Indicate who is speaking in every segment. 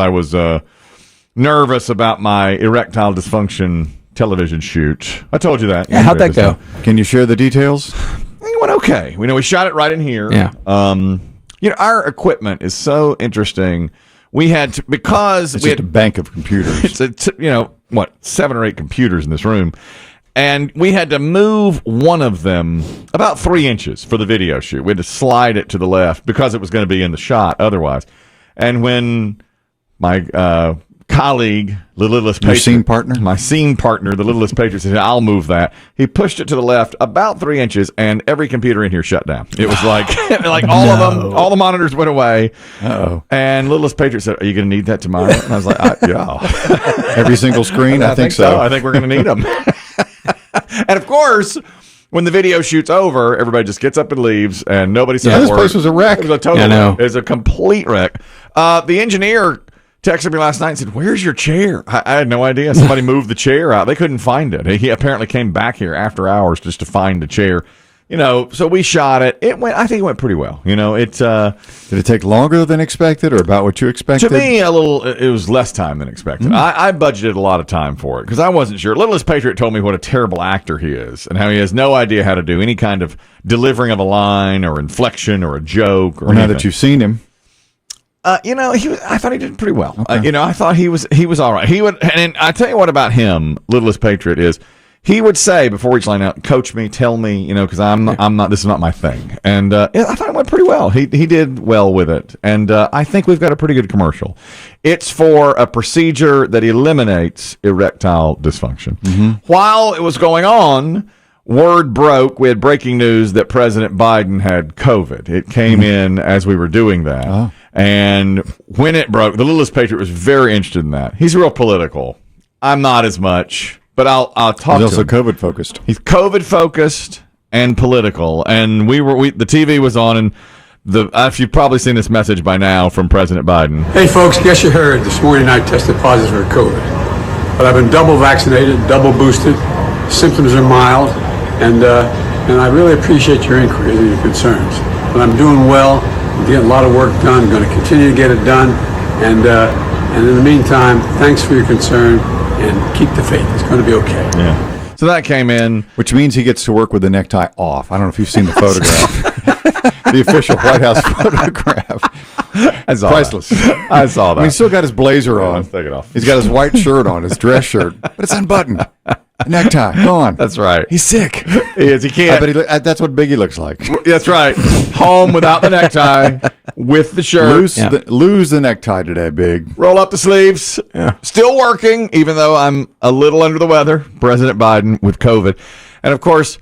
Speaker 1: I was nervous about my erectile dysfunction television shoot. I told you that.
Speaker 2: Yeah, how'd that go?
Speaker 3: Can you share the details?
Speaker 1: It went okay. We shot it right in here.
Speaker 2: Yeah.
Speaker 1: Our equipment is so interesting. We had to, because
Speaker 3: It's
Speaker 1: we
Speaker 3: just
Speaker 1: had
Speaker 3: a bank of computers.
Speaker 1: it's 7 or 8 computers in this room, and we had to move one of them about 3 inches for the video shoot. We had to slide it to the left because it was going to be in the shot otherwise. And when my colleague, the Littlest Patriot, my scene partner, the Littlest Patriot, said, "I'll move that," he pushed it to the left about 3 inches, and every computer in here shut down. It was like all of them, all the monitors went away.
Speaker 3: Uh-oh.
Speaker 1: And Littlest Patriot said, "Are you going to need that tomorrow?" And I was like, "Yeah."
Speaker 3: Every single screen? I think so.
Speaker 1: I think we're going to need them. And of course, when the video shoot's over, everybody just gets up and leaves, and nobody said a
Speaker 3: This
Speaker 1: word.
Speaker 3: place was a wreck.
Speaker 1: It was a total wreck. It was a complete wreck. The engineer texted me last night and said, "Where's your chair?" I had no idea. Somebody moved the chair out. They couldn't find it. He apparently came back here after hours just to find the chair. So we shot it. I think it went pretty well. Did
Speaker 3: it take longer than expected or about what you expected?
Speaker 1: To me, it was less time than expected. I budgeted a lot of time for it because I wasn't sure. Littlest Patriot told me what a terrible actor he is and how he has no idea how to do any kind of delivering of a line or inflection or a joke.
Speaker 3: Now that you've seen him.
Speaker 1: I thought he did pretty well.
Speaker 3: Okay.
Speaker 1: I thought he was all right. He would, and I tell you what about him, Littlest Patriot, is he would say before each line out, "Coach me, tell me," because I'm not. This is not my thing. And I thought it went pretty well. He did well with it, and I think we've got a pretty good commercial. It's for a procedure that eliminates erectile dysfunction. Mm-hmm. While it was going on, word broke. We had breaking news that President Biden had COVID. It came in as we were doing that. Oh. And when it broke, the Littlest Patriot was very interested in that. He's real political. I'm not as much, but I'll talk to him.
Speaker 3: He's also COVID focused.
Speaker 1: He's COVID focused and political. And the TV was on, and you've probably seen this message by now from President Biden.
Speaker 4: "Hey folks, guess you heard this morning I tested positive for COVID, but I've been double vaccinated, double boosted. Symptoms are mild, and I really appreciate your inquiries and your concerns. But I'm doing well. I'm getting a lot of work done. I'm going to continue to get it done. And in the meantime, thanks for your concern, and keep the faith. It's going to be okay."
Speaker 1: Yeah. So that came in.
Speaker 3: Which means he gets to work with the necktie off. I don't know if you've seen the photograph. The official White House photograph.
Speaker 1: I saw
Speaker 3: priceless.
Speaker 1: I saw that.
Speaker 3: He's still got his blazer on.
Speaker 1: Let's take it off.
Speaker 3: He's got his white shirt on, his dress shirt, but it's unbuttoned. Necktie gone.
Speaker 1: That's right.
Speaker 3: He's sick.
Speaker 1: He is. He can't.
Speaker 3: That's what Biggie looks like.
Speaker 1: That's right. Home without the necktie, with the shirt.
Speaker 3: Lose the necktie today, Big.
Speaker 1: Roll up the sleeves.
Speaker 3: Yeah.
Speaker 1: Still working, even though I'm a little under the weather. President Biden with COVID. And of course,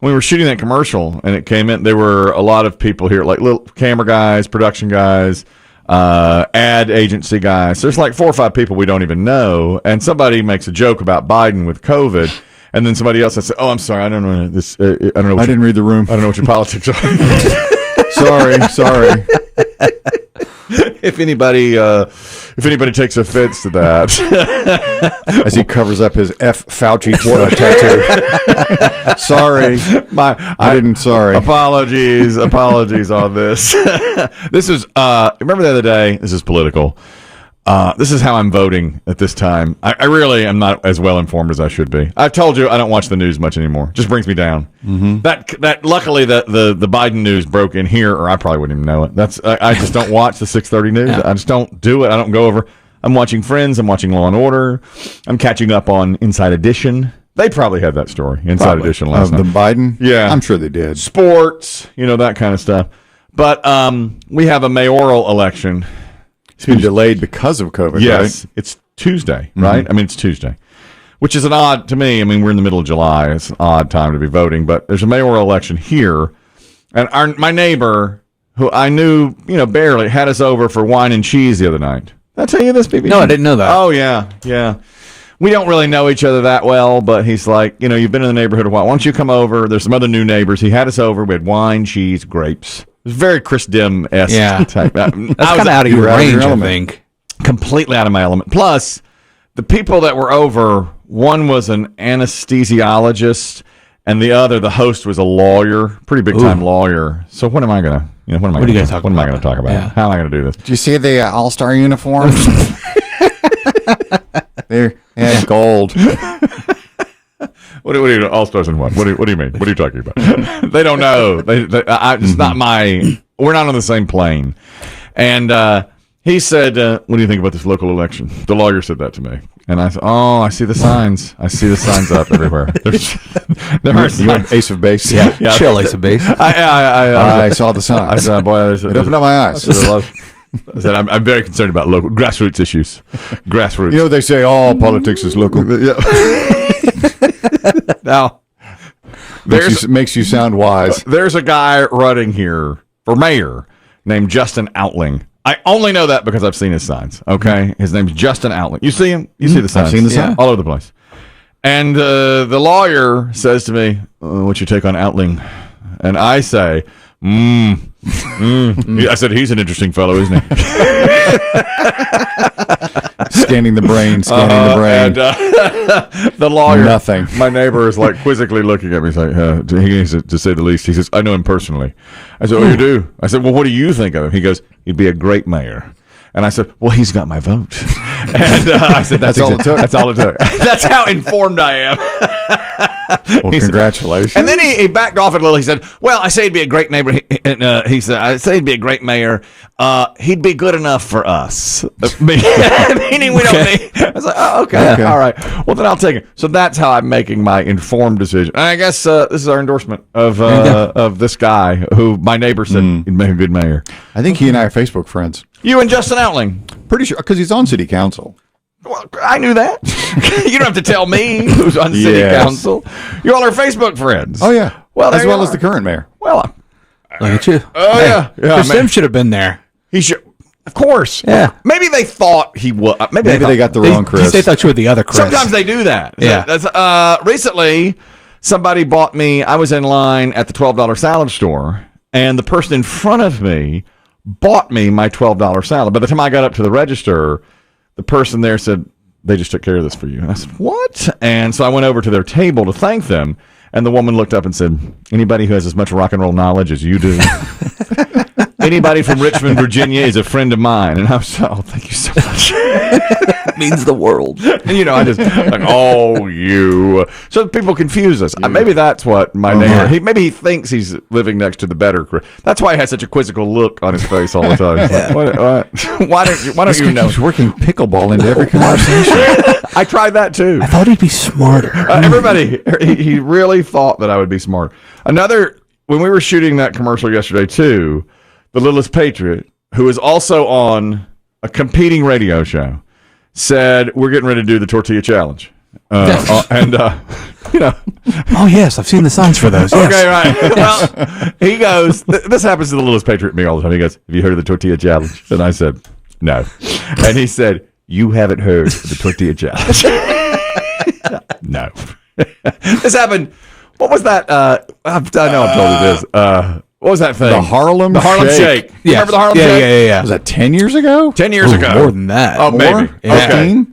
Speaker 1: when we were shooting that commercial and it came in, there were a lot of people here, like little camera guys, production guys, ad agency guys. There's like 4 or 5 people we don't even know. And somebody makes a joke about Biden with COVID. And then somebody else says, "Oh, I'm sorry. I don't know this. I don't know.
Speaker 3: I didn't read the room.
Speaker 1: I don't know what your politics are."
Speaker 3: Sorry.
Speaker 1: If anybody takes offense to that,
Speaker 3: as he covers up his F. Fauci tattoo. Sorry, I didn't. Sorry.
Speaker 1: Apologies on this. This is remember the other day. This is political. This is how I'm voting at this time. I really am not as well informed as I should be. I've told you I don't watch the news much anymore. It just brings me down. Mm-hmm. That luckily the Biden news broke in here, or I probably wouldn't even know it. I just don't watch the 6:30 news. Yeah. I just don't do it. I don't go over. I'm watching Friends. I'm watching Law and Order. I'm catching up on Inside Edition. They probably had that story, Inside Edition last night.
Speaker 3: The Biden?
Speaker 1: Yeah.
Speaker 3: I'm sure they did.
Speaker 1: Sports, that kind of stuff. But we have a mayoral election.
Speaker 3: It's been delayed because of COVID,
Speaker 1: yes,
Speaker 3: right?
Speaker 1: It's Tuesday, right? Mm-hmm. I mean, it's Tuesday, which is an odd, to me, we're in the middle of July. It's an odd time to be voting, but there's a mayoral election here. And my neighbor, who I knew, barely, had us over for wine and cheese the other night. Did I tell you this, BB?
Speaker 2: No, I didn't know that.
Speaker 1: Oh, yeah. We don't really know each other that well, but he's like, you've been in the neighborhood a while. Why don't you come over? There's some other new neighbors. He had us over. We had wine, cheese, grapes. It was very Chris Demm-esque type.
Speaker 2: That's kind of out of your range, I think.
Speaker 1: Completely out of my element. Plus, the people that were over, one was an anesthesiologist, and the host was a lawyer, pretty big time lawyer. So what am I gonna, what am I going to talk about?
Speaker 2: Yeah.
Speaker 1: How am I going to do this?
Speaker 3: Do you see the all-star uniforms? There, and gold.
Speaker 1: What do you all stars and what? What do you mean? What are you talking about? They don't know. It's not my. We're not on the same plane. And he said, "What do you think about this local election?" The lawyer said that to me, and I said, "Oh, I see the signs. I see the signs up everywhere. There are
Speaker 3: You went Ace of Base.
Speaker 2: Yeah. Chill, Ace of Base.
Speaker 3: I saw the signs.
Speaker 1: I said, boy,
Speaker 3: It opened up my eyes.
Speaker 1: I said, I'm very concerned about local grassroots issues. Grassroots.
Speaker 3: You know, they say all politics is local.
Speaker 1: Now,
Speaker 3: Makes you sound wise.
Speaker 1: there's a guy running here for mayor named Justin Outling. I only know that because I've seen his signs. Okay, his name's Justin Outling. You see him? You see the signs?
Speaker 3: I've seen the sign.
Speaker 1: all over the place. And the lawyer says to me, "What's your take on Outling?" And I say, I said, "He's an interesting fellow, isn't he?"
Speaker 3: Scanning the brain.
Speaker 1: And the lawyer,
Speaker 3: Nothing.
Speaker 1: My neighbor is like quizzically looking at me. He's like, he needs to say the least. He says, "I know him personally." I said, "Oh, you do?" I said, "Well, what do you think of him?" He goes, "He'd be a great mayor." And I said, "Well, he's got my vote." And I said, "That's all it took." That's all it took. That's how informed I am.
Speaker 3: Well, congratulations.
Speaker 1: And then he backed off it a little. He said, "Well, I say he'd be a great neighbor." He said, "I say he'd be a great mayor. He'd be good enough for us." Meaning we don't need. I was like, "Oh, okay. All right. Well, then I'll take it." So that's how I'm making my informed decision. And I guess this is our endorsement of this guy who my neighbor said he'd make a good mayor.
Speaker 3: I think he and I are Facebook friends.
Speaker 1: You and Justin Outling.
Speaker 3: Pretty sure, because he's on city council.
Speaker 1: Well, I knew that. You don't have to tell me who's on city council. You all are Facebook friends.
Speaker 3: Oh, yeah.
Speaker 1: Well,
Speaker 3: as well as the current mayor.
Speaker 1: Well,
Speaker 2: Look at you.
Speaker 1: oh yeah.
Speaker 2: Chris Demm should have been there.
Speaker 1: He should. Of course.
Speaker 2: Yeah.
Speaker 1: Maybe they thought he was. Maybe
Speaker 3: They got the wrong Chris.
Speaker 2: They thought you were the other Chris.
Speaker 1: Sometimes they do that.
Speaker 2: Yeah.
Speaker 1: That's, recently, somebody bought me. I was in line at the $12 salad store, and the person in front of me bought me my $12 salad. By the time I got up to the register, the person there said, "They just took care of this for you." And I said, "What?" And so I went over to their table to thank them, and the woman looked up and said, "Anybody who has as much rock and roll knowledge as you do, anybody from Richmond, Virginia is a friend of mine." And I was, "Oh, thank you so much."
Speaker 2: means the world.
Speaker 1: And I just like, "Oh, you." So people confuse us. Maybe that's what my neighbor. Maybe he thinks he's living next to the better. That's why he has such a quizzical look on his face all the time. Like, why don't you know?
Speaker 3: He's working pickleball into every conversation.
Speaker 1: I tried that too.
Speaker 2: I thought he'd be smarter.
Speaker 1: Everybody, he really thought that I would be smart. When we were shooting that commercial yesterday too, the Littlest Patriot, who is also on a competing radio show, said, "We're getting ready to do the tortilla challenge."
Speaker 2: Oh, yes, I've seen the signs for those. Yes.
Speaker 1: Okay, right. Well, he goes, this happens to the Littlest Patriot me all the time. He goes, "Have you heard of the tortilla challenge?" And I said, "No." And he said, "You haven't heard of the tortilla challenge." No. This happened. What was that? I know I've told you this. What was that thing?
Speaker 3: The Harlem
Speaker 1: Shake. You remember the Harlem Shake?
Speaker 2: Yeah.
Speaker 3: Was that 10 years ago?
Speaker 1: 10 years ago.
Speaker 2: More than that.
Speaker 1: Oh, maybe.
Speaker 3: More?
Speaker 1: Okay.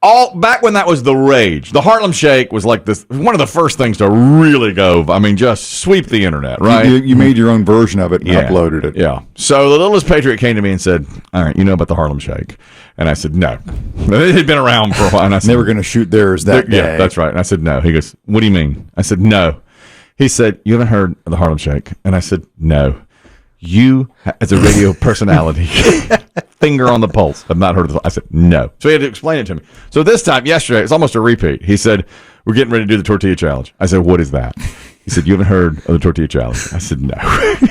Speaker 3: 15?
Speaker 1: Back when that was the rage. The Harlem Shake was like one of the first things to really go, just sweep the internet, right?
Speaker 3: You made your own version of it and uploaded it.
Speaker 1: Yeah. So the Littlest Patriot came to me and said, "All right, you know about the Harlem Shake?" And I said, "No." It had been around for a while. And I said,
Speaker 3: They were going to shoot theirs that day.
Speaker 1: Yeah, that's right. And I said, "No." He goes, "What do you mean?" I said, "No." He said, "You haven't heard of the Harlem Shake?" And I said, "No." You, as a radio personality, finger on the pulse, have not heard of it. I said, "No." So he had to explain it to me. So this time, yesterday, it's almost a repeat. He said, "We're getting ready to do the tortilla challenge." I said, "What is that?" He said, "You haven't heard of the tortilla challenge?" I said, "No." I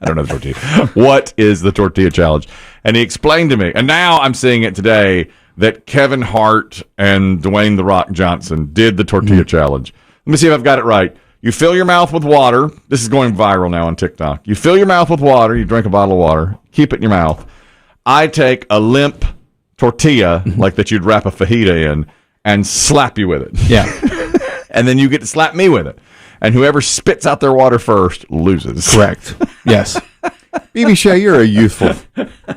Speaker 1: don't know the tortilla. What is the tortilla challenge? And he explained to me. And now I'm seeing it today that Kevin Hart and Dwayne "The Rock" Johnson did the tortilla challenge. Let me see if I've got it right. You fill your mouth with water. This is going viral now on TikTok. You fill your mouth with water. You drink a bottle of water. Keep it in your mouth. I take a limp tortilla, like that you'd wrap a fajita in, and slap you with it.
Speaker 2: Yeah.
Speaker 1: And then you get to slap me with it. And whoever spits out their water first loses.
Speaker 2: Correct. Yes.
Speaker 3: BB Shea, you're a youthful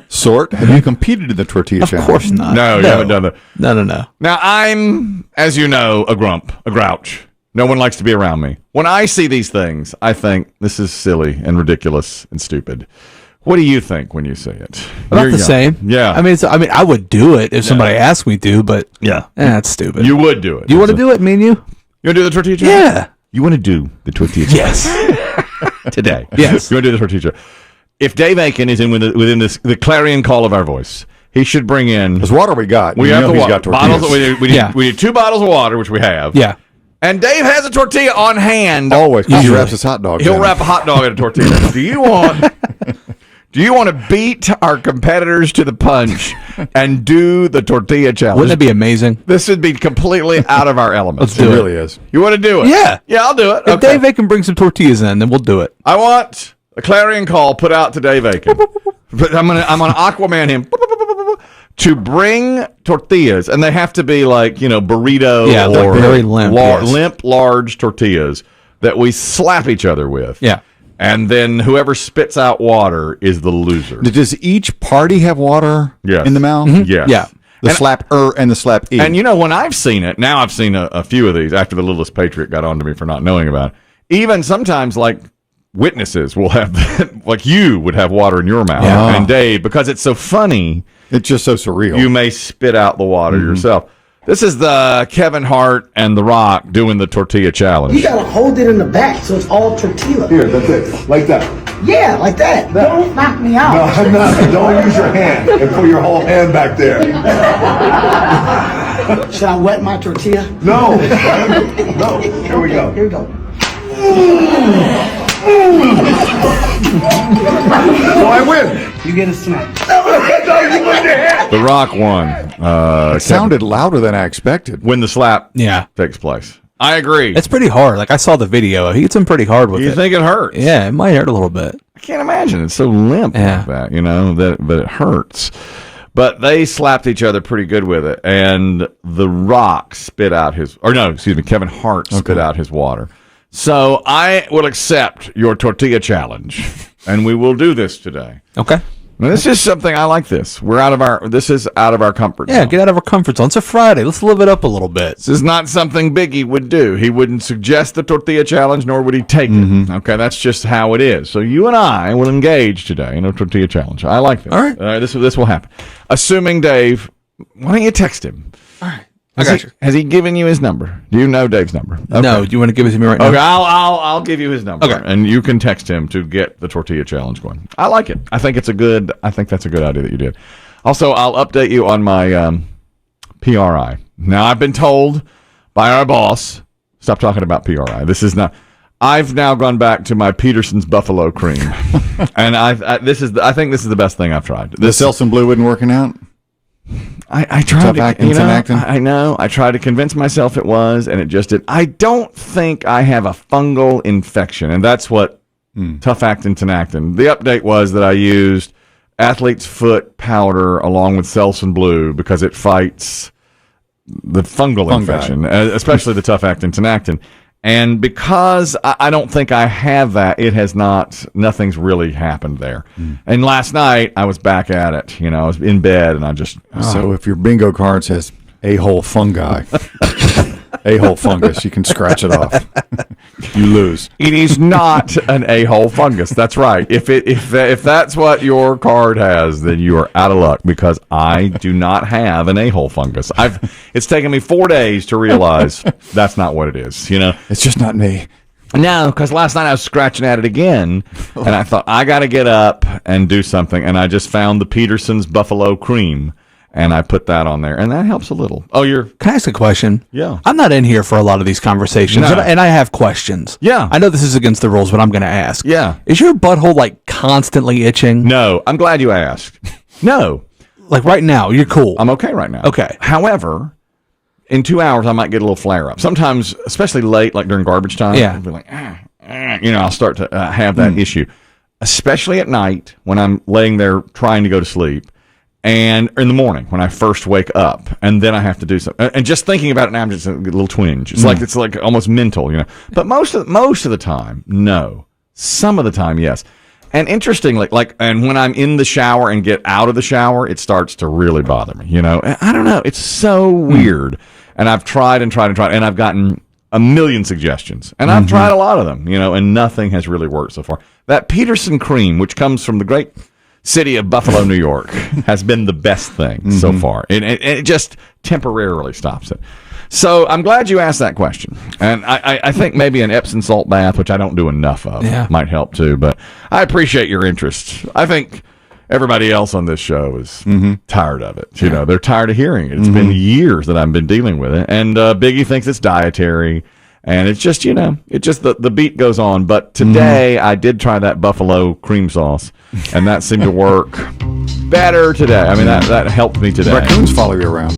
Speaker 3: sort. Have you competed in the tortilla challenge?
Speaker 2: Of course not.
Speaker 1: No, you haven't done that.
Speaker 2: No.
Speaker 1: Now, I'm, as you know, a grump, a grouch. No one likes to be around me. When I see these things, I think this is silly and ridiculous and stupid. What do you think when you see it?
Speaker 2: About
Speaker 1: You're
Speaker 2: the
Speaker 1: young.
Speaker 2: same.
Speaker 1: Yeah.
Speaker 2: I mean, I would do it if somebody asked me to, but that's stupid.
Speaker 1: You would do it.
Speaker 2: You want to do it, me and you?
Speaker 1: You want to do the tortilla challenge?
Speaker 2: Yeah.
Speaker 1: You want to do the tortilla challenge?
Speaker 2: Yes.
Speaker 1: Today.
Speaker 2: Yes.
Speaker 1: You want to do the tortilla challenge? If Dave Aiken is within the clarion call of our voice, he should bring in.
Speaker 3: Because water we got.
Speaker 1: We
Speaker 3: You
Speaker 1: have
Speaker 3: know
Speaker 1: the
Speaker 3: he's
Speaker 1: water.
Speaker 3: got tortillas.
Speaker 1: Bottles. We need 2 bottles of water, which we have.
Speaker 2: Yeah.
Speaker 1: And Dave has a tortilla on hand.
Speaker 3: Always. Because he
Speaker 2: Usually.
Speaker 3: wraps his hot dogs
Speaker 1: He'll
Speaker 3: in
Speaker 1: wrap a hot dog in a tortilla. Do you want to beat our competitors to the punch and do the tortilla challenge?
Speaker 2: Wouldn't it be amazing?
Speaker 1: This would be completely out of our elements.
Speaker 3: It really is.
Speaker 1: You want to do it?
Speaker 2: Yeah.
Speaker 1: Yeah, I'll do it.
Speaker 2: If
Speaker 1: Okay.
Speaker 2: Dave Aiken brings some tortillas in, then we'll do it.
Speaker 1: I want a clarion call put out to Dave Aiken. I'm gonna Aquaman him to bring tortillas, and they have to be like burrito
Speaker 2: they're
Speaker 1: or
Speaker 2: very limp, yes.
Speaker 1: limp, large tortillas that we slap each other with.
Speaker 2: Yeah.
Speaker 1: And then whoever spits out water is the loser.
Speaker 3: Does each party have water
Speaker 1: Yes.
Speaker 3: in the mouth?
Speaker 1: Yes.
Speaker 2: Yeah.
Speaker 3: The slap and the slap E.
Speaker 1: And when I've seen it, now I've seen a few of these after the Littlest Patriot got on to me for not knowing about it. Even sometimes, like, witnesses will have, like you would have water in your mouth.
Speaker 2: Yeah.
Speaker 1: And Dave, because it's so funny,
Speaker 3: it's just so surreal.
Speaker 1: you may spit out the water yourself. This is the Kevin Hart and The Rock doing the tortilla challenge.
Speaker 5: You gotta hold it in the back so it's all tortilla.
Speaker 6: Here, that's it. Like that.
Speaker 5: Yeah, like that. Don't knock me out.
Speaker 6: No, I'm not. Don't use your hand and put your whole hand back there.
Speaker 5: Should I wet my tortilla?
Speaker 6: No. No. Here we go.
Speaker 5: Here we go.
Speaker 6: So I win.
Speaker 5: You get a snack.
Speaker 1: The Rock won.
Speaker 3: It sounded louder than I expected.
Speaker 1: When the slap
Speaker 2: Yeah.
Speaker 1: takes place. I agree.
Speaker 2: It's pretty hard. Like, I saw the video. He gets him pretty hard with
Speaker 1: You
Speaker 2: it.
Speaker 1: think it hurts?
Speaker 2: Yeah, it might hurt a little bit.
Speaker 1: I can't imagine. It's so limp
Speaker 2: Yeah.
Speaker 1: like that, but it hurts. But they slapped each other pretty good with it. And The Rock spit out Kevin Hart spit out his water. So I will accept your tortilla challenge, and we will do this today.
Speaker 2: Okay.
Speaker 1: Now, this is something I like. This is out of our comfort
Speaker 2: Yeah,
Speaker 1: zone.
Speaker 2: get out of our comfort zone. It's a Friday. Let's live it up a little bit.
Speaker 1: This is not something Biggie would do. He wouldn't suggest the tortilla challenge, nor would he take it. Okay, that's just how it is. So you and I will engage today in a tortilla challenge. I like this.
Speaker 2: All right.
Speaker 1: This will happen. Assuming Dave, why don't you text him?
Speaker 2: All right. I got you.
Speaker 1: Has he given you his number? Do you know Dave's number? Okay.
Speaker 2: No, do you want to give it to me right now?
Speaker 1: Okay, I'll give you his number.
Speaker 2: Okay.
Speaker 1: And you can text him to get the tortilla challenge going. I like it. I think that's a good idea that you did. Also, I'll update you on my PRI. Now, I've been told by our boss, stop talking about PRI. This is not. I've now gone back to my Peterson's Buffalo Cream, and I think this is the best thing I've tried.
Speaker 3: The Selsun Blue wasn't working out?
Speaker 1: I tried to,
Speaker 3: Acting.
Speaker 1: I know. I tried to convince myself it was, and it just did. I don't think I have a fungal infection, and that's what Tough Actin Tenactin. The update was that I used Athlete's Foot powder along with Selsun Blue because it fights the fungal infection, especially the Tough Actin Tenactin. And because I don't think I have that, nothing's really happened there. And last night, I was back at it. I was in bed, and I just...
Speaker 3: So if your bingo card says a-hole fungi, a-hole fungus, you can scratch it off. You lose.
Speaker 1: It is not an a-hole fungus. That's right. If that's what your card has, then you are out of luck because I do not have an a-hole fungus. It's taken me 4 days to realize that's not what it is.
Speaker 3: It's just not me.
Speaker 1: No, because last night I was scratching at it again, and I thought I got to get up and do something, and I just found the Peterson's Buffalo Cream. And I put that on there, and that helps a little. Oh,
Speaker 2: Can I ask a question?
Speaker 1: Yeah.
Speaker 2: I'm not in here for a lot of these conversations,
Speaker 1: No.
Speaker 2: and I have questions.
Speaker 1: Yeah.
Speaker 2: I know this is against the rules, but I'm going to ask.
Speaker 1: Yeah.
Speaker 2: Is your butthole, like, constantly itching?
Speaker 1: No, I'm glad you asked. No,
Speaker 2: Like, right now, you're cool.
Speaker 1: I'm okay right now.
Speaker 2: Okay.
Speaker 1: However, in 2 hours, I might get a little flare up. Sometimes, especially late, like during garbage time,
Speaker 2: Yeah.
Speaker 1: I'll be like, I'll start to have that issue, especially at night when I'm laying there trying to go to sleep. And in the morning when I first wake up, and then I have to do something. And just thinking about it now, I'm just a little twinge. It's like almost mental, But most of the time, no. Some of the time, yes. And interestingly, and when I'm in the shower and get out of the shower, it starts to really bother me. I don't know. It's so weird. And I've tried and tried and tried, and I've gotten a million suggestions, and I've tried a lot of them, and nothing has really worked so far. That Peterson cream, which comes from the great city of Buffalo, New York, has been the best thing so far. And it just temporarily stops it. So I'm glad you asked that question. And I think maybe an Epsom salt bath, which I don't do enough of, might help too. But I appreciate your interest. I think everybody else on this show is tired of it. You know, they're tired of hearing it. It's been years that I've been dealing with it. And Biggie thinks it's dietary. And it's just, the beat goes on. But today I did try that buffalo cream sauce, and that seemed to work better today. I mean, that helped me today.
Speaker 3: Raccoons follow you around.